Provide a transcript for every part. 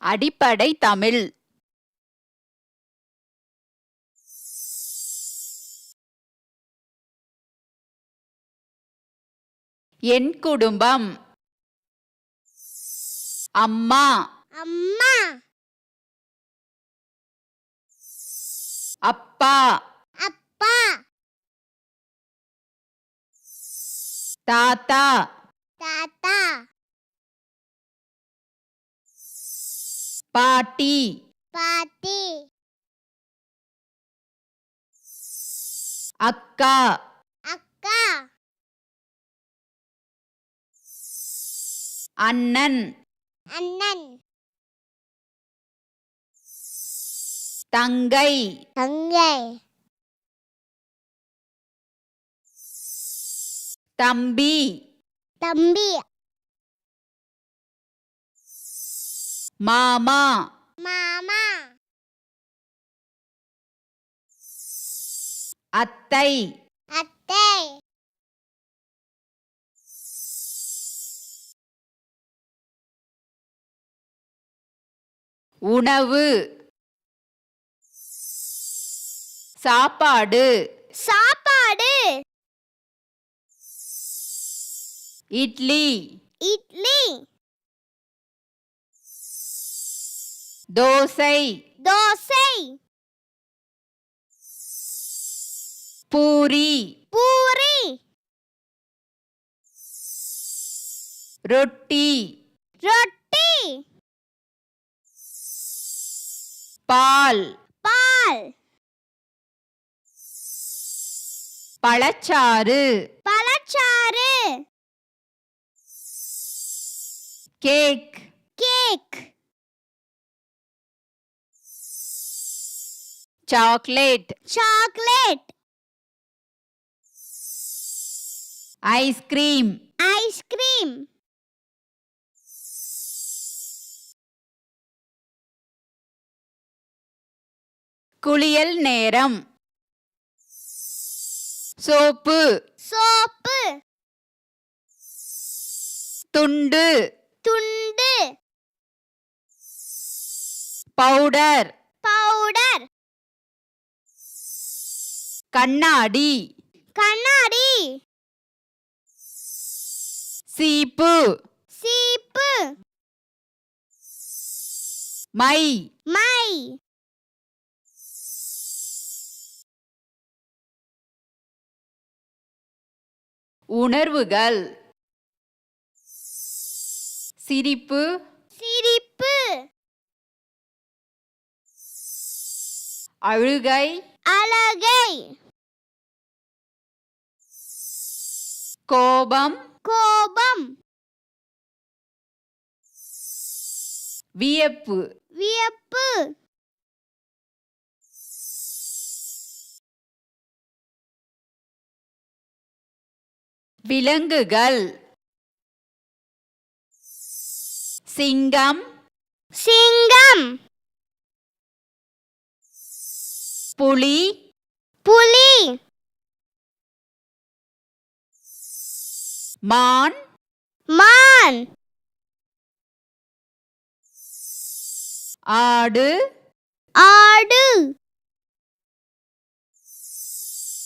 அடிப்படை தமிழ். என் குடும்பம். அம்மா, அம்மா, அப்பா, அப்பா, தாத்தா, தாத்தா, பாட்டி, பாட்டி, அக்கா, அக்கா, அண்ணன், அண்ணன், தங்கை, தங்கை, தம்பி, தம்பி, மாமா, மாமா, அத்தை, அத்தை, உணவு, சாப்பாடு, சாப்பாடு, இட்லி, இட்லி, தோசை, தோசை, பூரி, பூரி, ரொட்டி, ரொட்டி, பால், பால், பழச்சாறு, பழச்சாறு, cake, cake, chocolate, chocolate, ice cream, ice cream, குளியல் நேரம், சோப்பு, சோப்பு, துண்டு, துண்டு, பவுடர், பவுடர், கண்ணாடி, கண்ணாடி, சீப்பு, சீப்பு, மை, மை, உணர்வுகள், சிரிப்பு, சிரிப்பு, அழுகை, அழகை, கோபம், கோபம், வியப்பு, வியப்பு, விலங்குகள், சிங்கம், சிங்கம், புலி, புலி, மான், மான், ஆடு, ஆடு,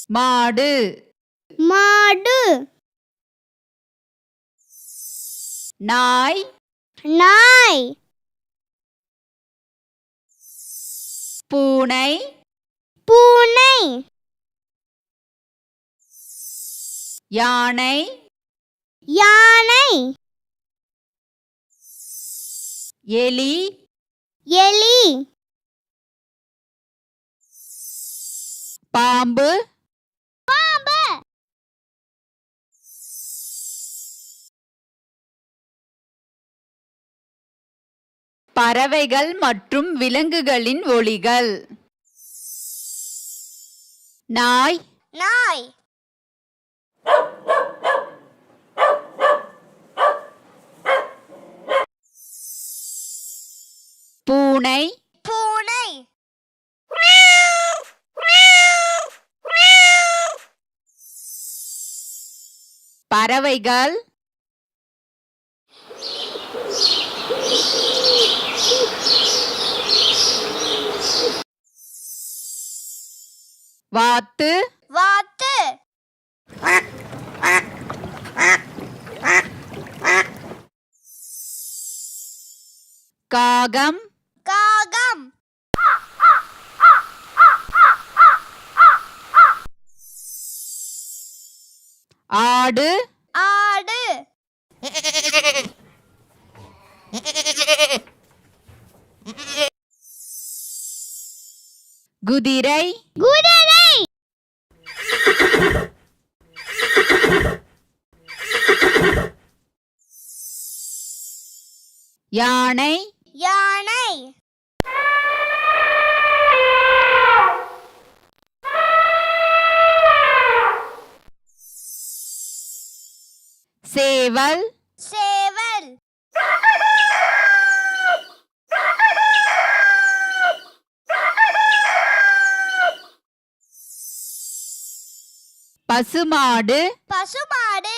மாடு, மாடு, நாய், நாய், பூனை, பூனை, யானை, யானை, எலி, எலி, பாம்பு, பாம்பு, பறவைகள் மற்றும் விலங்குகளின் ஒலிகள். நாய், நாய், பூனை, பூனை, பறவைகள், வாத்து வாத்து காகம் காகம் ஆடு ஆடு குதிரை குதிரை யானை யானை சேவல் சேவல் பசுமாடு பசுமாடு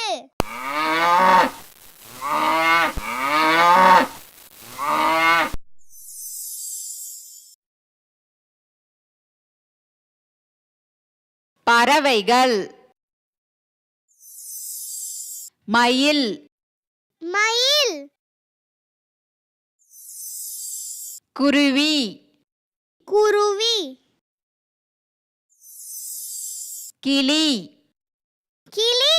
பறவைகள் மயில் மயில் குருவி குருவி கிளி கிளி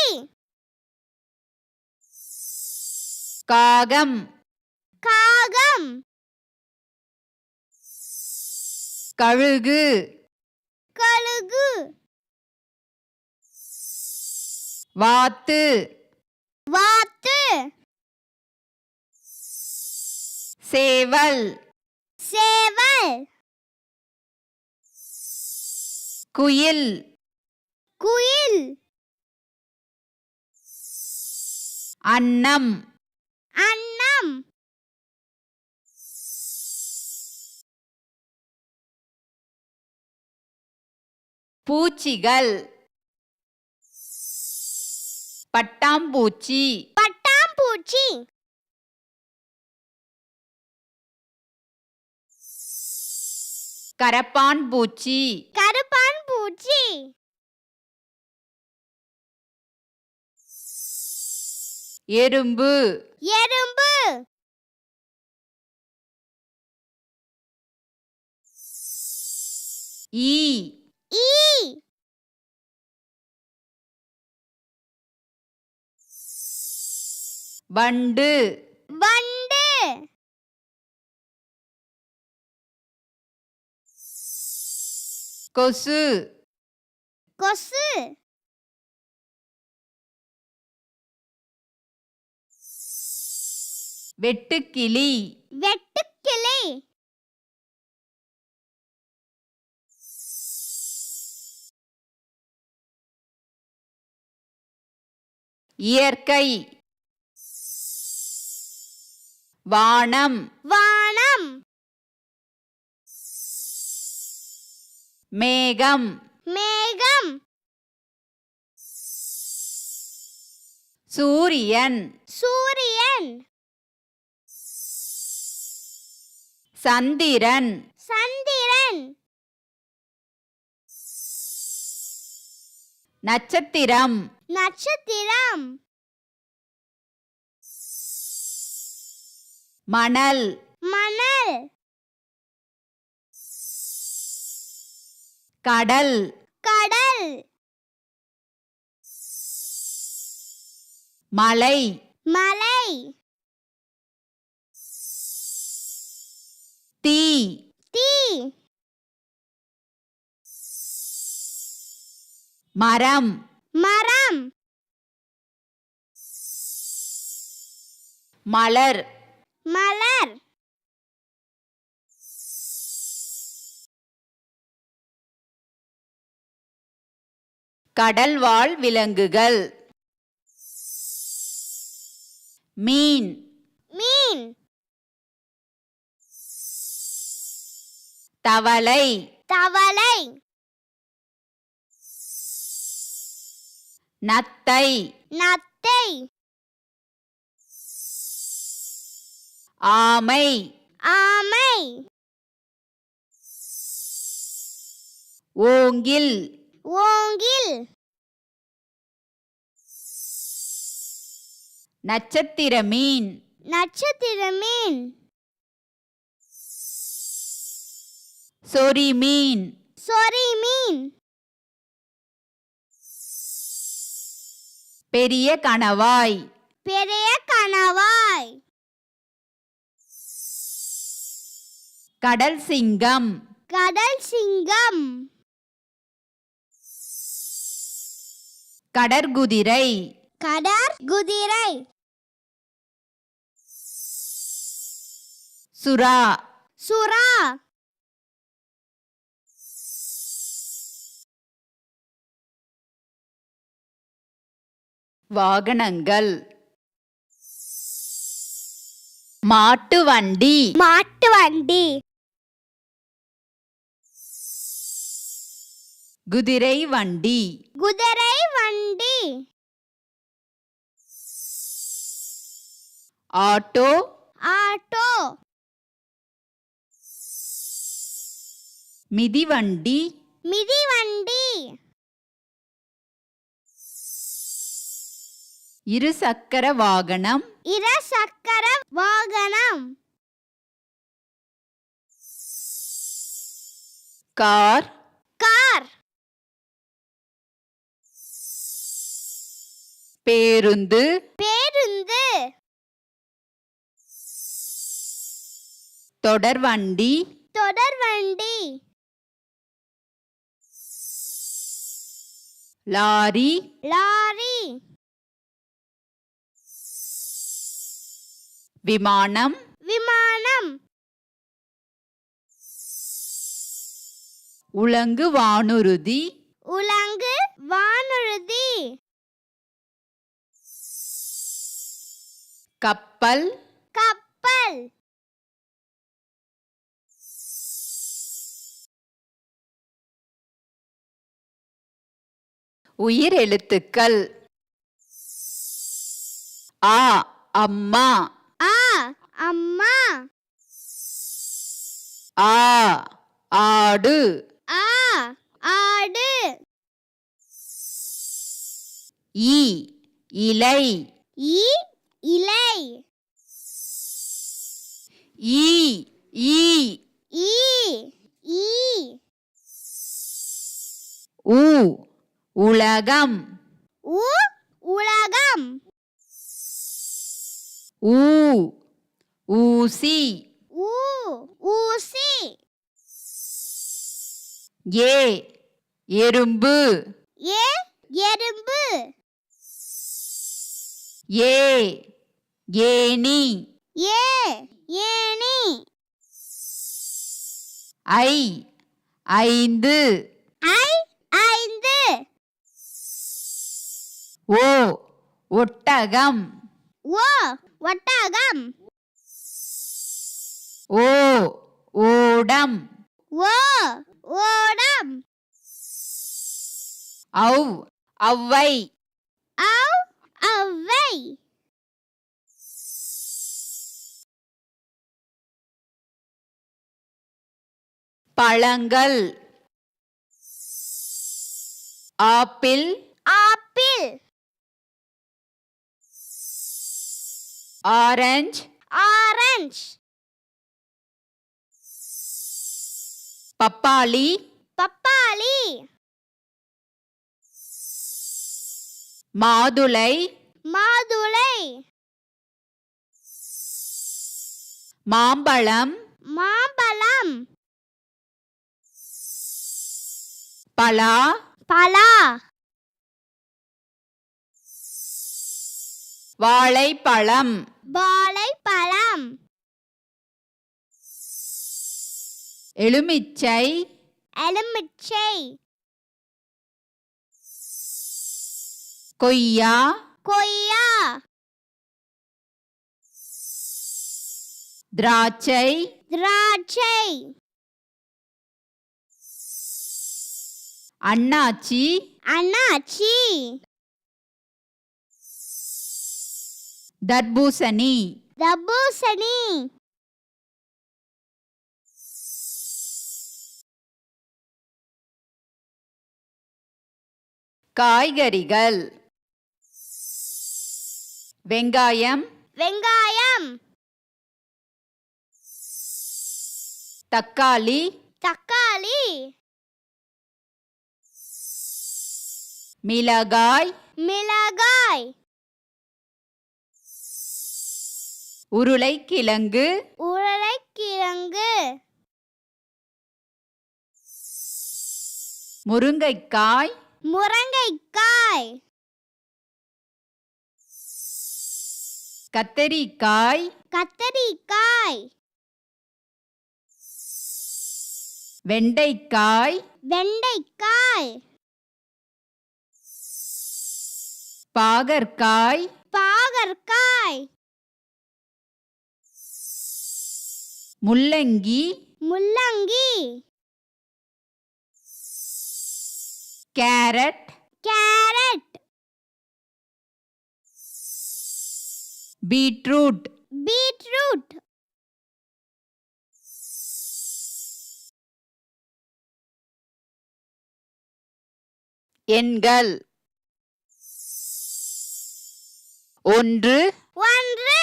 காகம் காகம் கழுகு கழுகு வாத்து வாத்து சேவல் சேவல் குயில் குயில் அன்னம் அன்னம் பூச்சிகள் பட்டாம்பூச்சி பட்டாம்பூச்சி கரப்பான் பூச்சி கருப்பான் பூச்சி எறும்பு எறும்பு ஈ ஈ வண்டு வண்டு கொசு கொசு வெட்டுக்கிளி வெட்டுக்கிளி இயற்கை வானம் வானம் மேகம் மேகம் சூரியன் சூரியன் சந்திரன் சந்திரன் நட்சத்திரம் நட்சத்திரம் மணல் மணல் கடல் கடல் மலை மலை தீ தீ மரம் மரம் மலர் மலர் கடல்வாழ் விலங்குகள் மீன் மீன் தவளை தவளை நத்தை நத்தை ஆமை ஆமை ஓங்கில் ஓங்கில் நட்சத்திர மீன் நட்சத்திர மீன் சொறி மீன் சொறி மீன் பெரிய கணவாய் பெரிய கணவாய் கடல் சிங்கம் கடல் சிங்கம் கடற்குதிரை கடற்குதிரை சுறா சுறா வாகனங்கள் மாட்டு வண்டி மாட்டு வண்டி குதிரை வண்டி குதிரை வண்டி ஆட்டோ ஆட்டோ மிதிவண்டி மிதிவண்டி இருசக்கர வாகனம் இருசக்கர வாகனம் கார் கார் பேருந்து பேருந்து தொடர்வண்டி தொடர்வண்டி லாரி லாரி விமானம் விமானம் உலங்கு வானுருதி உலங்கு வானுறுதி கப்பல் கப்பல் உயிர் எழுத்துக்கள் ஆ அம்மா ஆ அம்மா ஆ ஆடு ஆ ஆடு ஈ இலை ஈ இலை ஈ ஈ ஈ ஈ உ உலகம் உ உலகம் ஊ ஊசி ஊ ஊசி ஏ எறும்பு ஏ எறும்பு ஏ ஏணி ஏ ஏணி ஐ ஐந்து ஐ ஐந்து ஓ ஒட்டகம் ஓ ஒட்டகம் ஓ ஓடம் ஓ ஓடம் ஔ ஔவை ஔ ஔவை பழங்கள் ஆப்பிள் ஆப்பிள் ஆரஞ்சு ஆரஞ்சு பப்பாளி பப்பாளி மாதுளை மாதுளை மாம்பழம் மாம்பழம் பலா பலா வாழைப்பழம் வாழைப்பழம் எலுமிச்சை எலுமிச்சை கொய்யா கொய்யா திராட்சை திராட்சை அன்னாச்சி அன்னாச்சி தர்பூசணி தர்பூசணி காய்கறிகள் வெங்காயம் வெங்காயம் தக்காளி தக்காளி மிளகாய் மிளகாய் உருளைக்கிழங்கு உருளைக்கிழங்கு முருங்கைக்காய் முருங்கைக்காய் கத்தரிக்காய் கத்தரிக்காய் வெண்டைக்காய் வெண்டைக்காய் பாகற்காய் பாகற்காய் முள்ளங்கி முள்ளங்கி கேரட் கேரட் பீட்ரூட் பீட்ரூட் எண்கள் 1 ஒன்று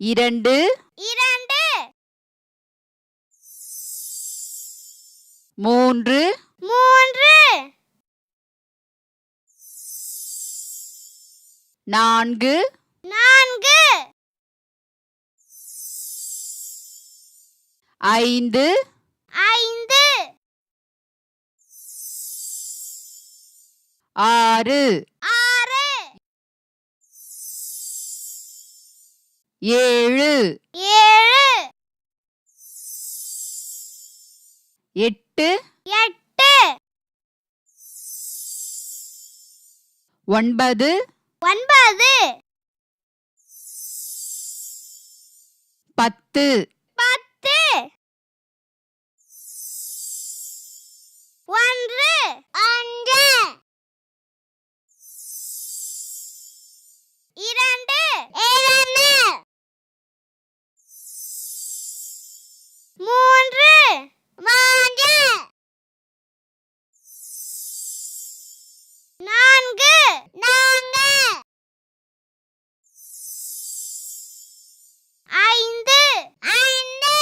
2 இரண்டு 3 மூன்று 4 நான்கு 5 ஐந்து 6 ஆறு 7 ஏழு 8 எட்டு 9 ஒன்பது 10 பத்து ஒன்று ஒன்று இரண்டு இரண்டு மூன்று மூன்று நான்கு நான்கு ஐந்து ஐந்து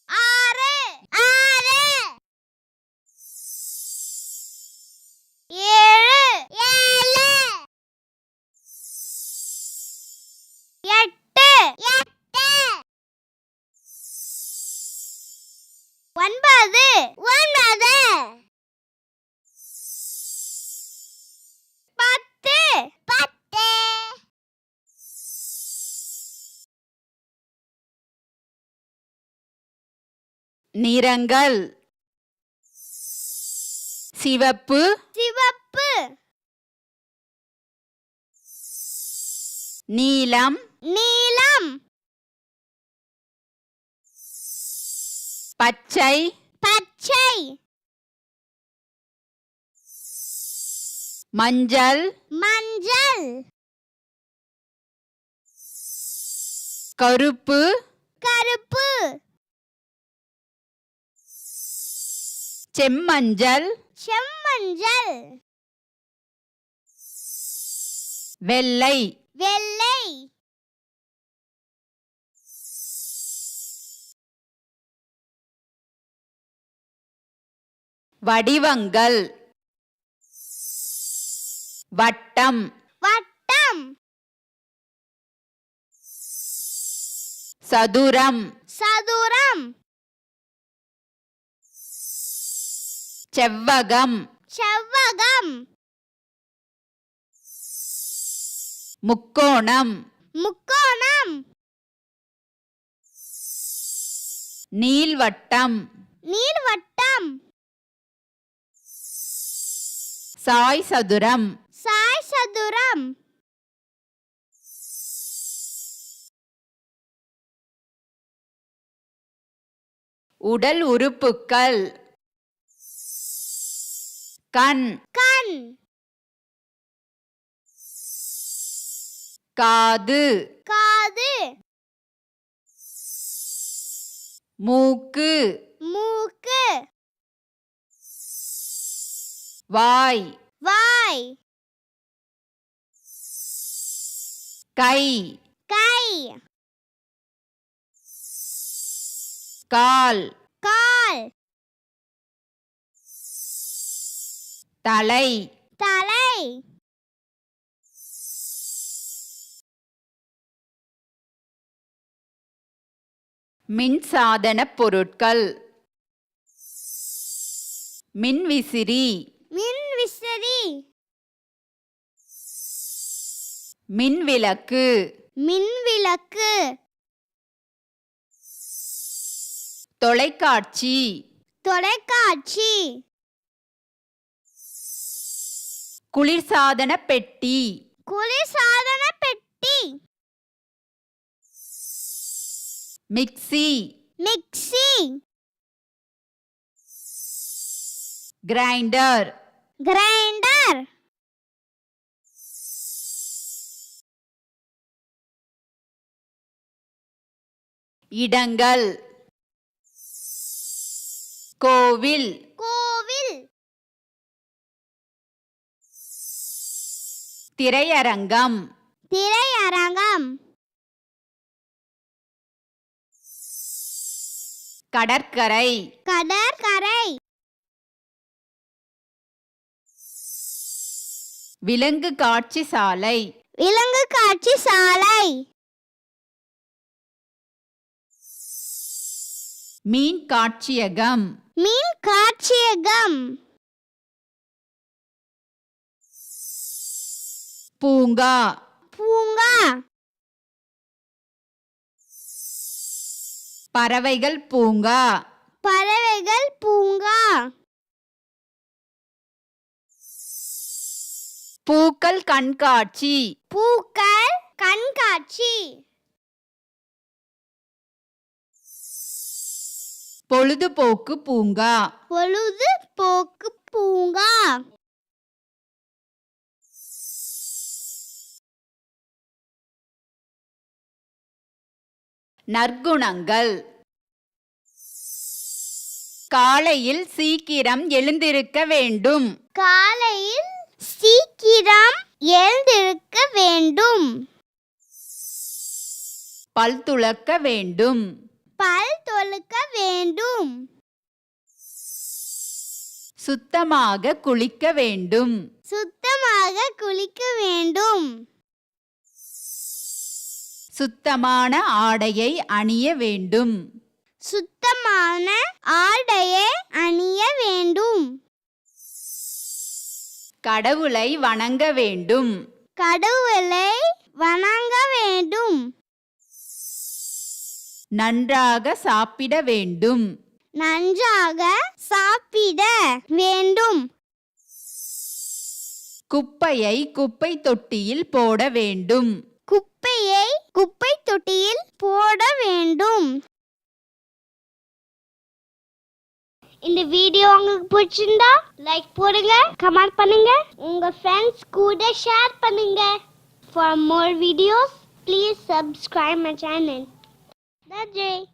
ஆறு ஆறு ஏழு ஏழு எட்டு எட்டு ஒன்பது ஒன்பது பத்து பத்து நிறங்கள் சிவப்பு சிவப்பு நீலம் நீலம் பச்சை பச்சை மஞ்சள் மஞ்சள் கருப்பு கருப்பு செம்மஞ்சள் செம்மஞ்சள் வெள்ளை வெள்ளை வடிவங்கள் வட்டம் வட்டம் சதுரம் சதுரம் செவ்வகம் செவ்வகம் முக்கோணம் முக்கோணம் நீள்வட்டம் நீள்வட்டம் சாய் சதுரம் சாய் சதுரம் உடல் உறுப்புக்கள் கண் கண் காது காது மூக்கு மூக்கு வாய் வாய் கை கை கால் கால் தலை தலை மின்சாதனப் பொருட்கள் மின்விசிறி மின்விசிறி மின்விளக்கு மின்விளக்கு தொலைக்காட்சி தொலைக்காட்சி குளிர்சாதன பெட்டி குளிர்சாதன பெட்டி மிக்ஸி மிக்ஸி கிரைண்டர் கிரைண்டர் இடங்கள் கோவில் கோவில் திரையரங்கம் திரையரங்கம் கடற்கரை கடற்கரை விலங்கு காட்சி சாலை விலங்கு காட்சி சாலை மீன் காட்சியகம் மீன் காட்சியகம் பூங்கா பூங்கா பறவைகள் பூங்கா பறவைகள் பூங்கா பூக்கள் கண்காட்சி பூக்கள் கண்காட்சி பொழுதுபோக்கு பூங்கா பொழுதுபோக்கு பூங்கா நற்குணங்கள் காலையில் சீக்கிரம் எழுந்திருக்க வேண்டும் காலையில் சீக்கிரம் எழுந்திருக்க வேண்டும் பல் துலக்க வேண்டும் பல் துலக்க வேண்டும் சுத்தமாக குளிக்க வேண்டும் சுத்தமாக குளிக்க வேண்டும் சுத்தமான ஆடையை அணிய வேண்டும் சுத்தமான ஆடையை அணிய வேண்டும் கடவுளை வணங்க வேண்டும் கடவுளை வணங்க வேண்டும் நன்றாக சாப்பிட வேண்டும் நன்றாக சாப்பிட வேண்டும் குப்பையை குப்பை தொட்டியில் போட வேண்டும் குப்பையை குப்பை தொட்டியில் போட வேண்டும் இந்த வீடியோ உங்களுக்கு பிடிச்சிருந்தா லைக் போடுங்க கமெண்ட் பண்ணுங்க உங்க ஃப்ரெண்ட்ஸ் கூட ஷேர் பண்ணுங்க for more videos please subscribe my channel. That's it.